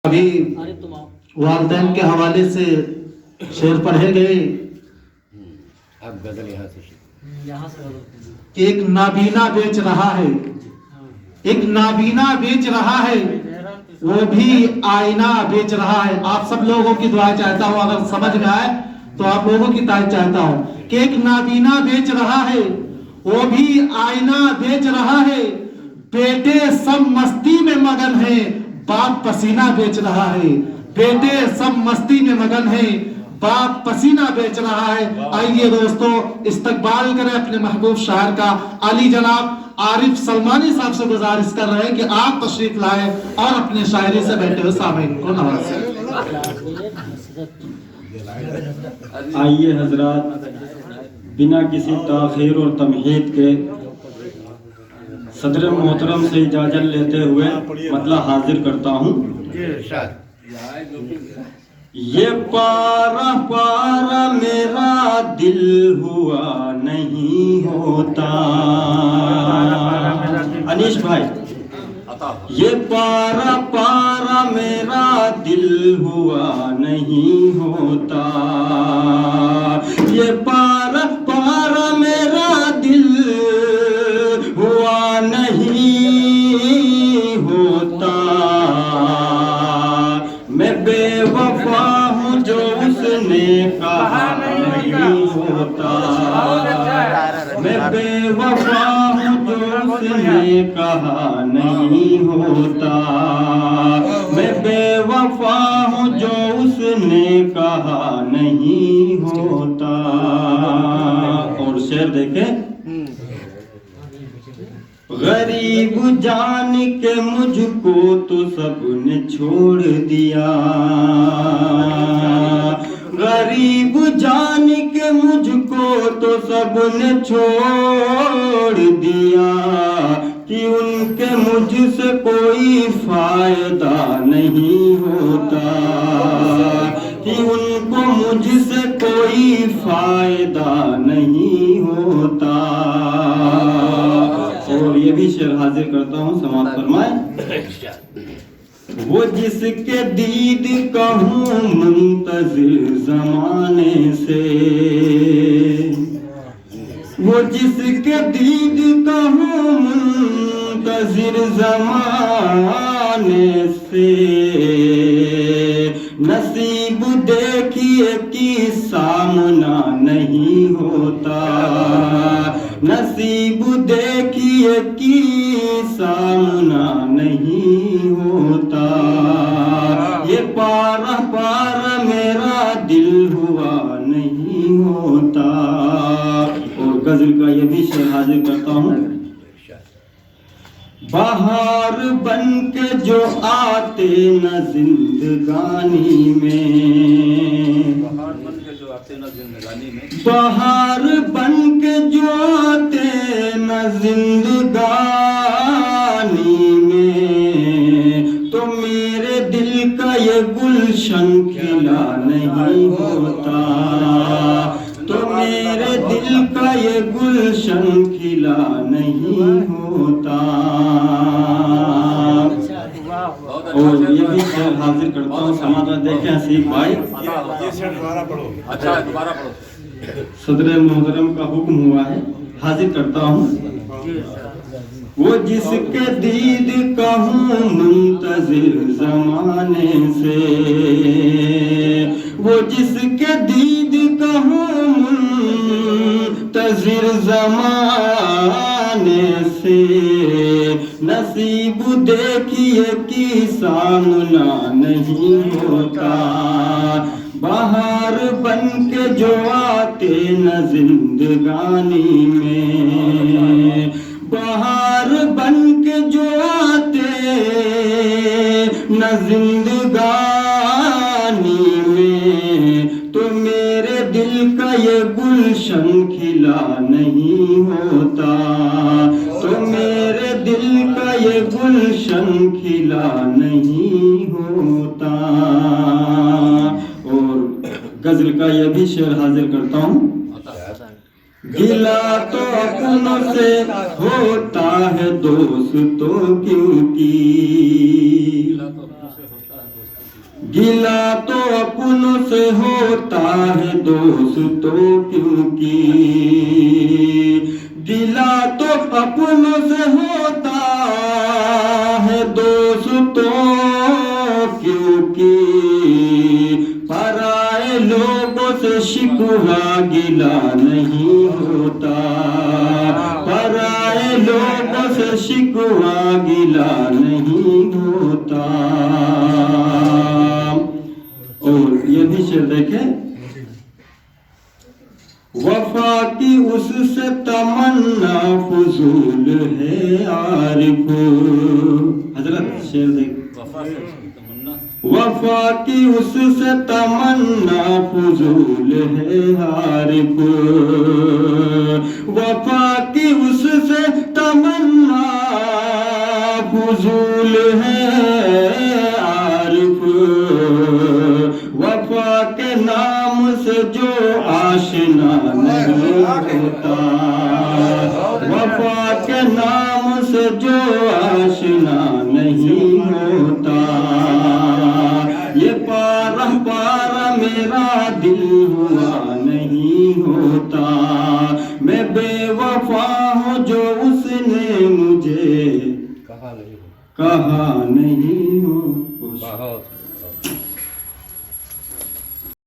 अभी वालिदैन के हवाले से शेर पढ़े गए। अब गजल यहाँ से एक नाबीना बेच रहा है, एक नाबीना बेच रहा है, वो भी आईना बेच रहा है। आप सब लोगों की दुआ चाहता हूँ, अगर समझ में आए तो आप लोगों की दुआ चाहता हूँ कि एक नाबीना बेच रहा है, वो भी आईना बेच रहा है। बेटे सब मस्ती में मगन है, बाप पसीना बेच रहा है। बेटे सब मस्ती में मगन है, बाप पसीना बेच रहा है। आइए दोस्तों, इस्तकबाल करें अपने महबूब शायर का। अली जनाब आरिफ सलमानी साहब से गुजारिश कर रहे हैं कि आप तशरीफ लाए और अपने शायरी से बैठे हुए सामीन को नवाजें। आइए हजरात, बिना किसी ताखीर और तमहीद के सदर मोहतरम से इजाजत लेते हुए मतलब हाजिर करता हूँ। ये पारा पारा मेरा दिल हुआ नहीं होता। अनीश भाई, ये पारा पारा मेरा दिल हुआ नहीं होता। ये पारा पारा मेरा दिल हुआ नहीं होता। मैं बेवफा हूँ जो उसने कहा नहीं होता। मैं बेवफा हूँ जो उसने कहा नहीं होता। मैं बेवफा हूँ जो उसने कहा नहीं होता। और शेर देखें, गरीब जान के मुझको तो सबने छोड़ दिया। गरीब जान के मुझको तो सबने छोड़ दिया कि उनके मुझसे कोई फायदा नहीं होता। कि उनको मुझसे कोई फायदा नहीं होता। और ये भी शेर हाजिर करता हूँ, समाप्त फरमाए। वो जिसके दीद कहूँ मुंतजिर जमाने से, वो जिसके दीद कहूँ मुंतजिर जमाने से, नसीब देखिए कि सामना नहीं होता। नसीब देखिए कि सामना नहीं होता। ये पारा पारा मेरा दिल हुआ नहीं होता। और गजल का ये भी शेर हाजिर करता हूँ। बाहर बन के जो आते न जिंदगानी में, बाहर बन के जो आते न जिंदगानी में, तो मेरे दिल का ये गुलशन खिला नहीं होता। तो मेरे दिल का ये गुलशन खिला नहीं होता। और ये भी शेर हाजिर करता हूँ, समाधान देखें हसीब भाई। अच्छा दोबारा पढ़ो। सदर मोहतरम का हुक्म हुआ है, हाजिर करता हूँ। वो जिसके दीद कहूँ मुंतजिर जमाने से, वो जिसके दीद कहूँ मुंतजिर जमाने से, नसीब देखिए कि सामना नहीं होता। बाहर बन के जो आते न जिंदगानी में, बाहर बन के जो आते न जिंदगानी में, तो मेरे दिल का ये गुलशन खिला नहीं होता। तो मेरे दिल का ये गुलशन खिला नहीं होता। और गजल का ये भी शेर हाजिर करता हूँ। गिला तो अपनों से होता है दोस्तों क्योंकि, गिला तो अपनों से होता है दोस्तों क्योंकि, गिला तो अपनों से होता है दोस्तों क्योंकि, पराए लोगों से शिकवा गिला नहीं होता, पराए लोगों से शिकवा गिला नहीं होता। और ये भी शेर देखें, वफा की उससे तमन्ना फजूल है आरिफ। हजरत शेर देख, वफा की उससे तमन्ना फजूल है आरिफ, वफा की उससे तमन्ना फजूल है आरिफ, वफा के नाम से जो आशना नहीं होता, वफा के नाम से जो आशना नहीं होता, ये पारा पारा मेरा दिल हुआ नहीं होता, मैं बेवफा हूँ जो उसने मुझे कहा नहीं हो।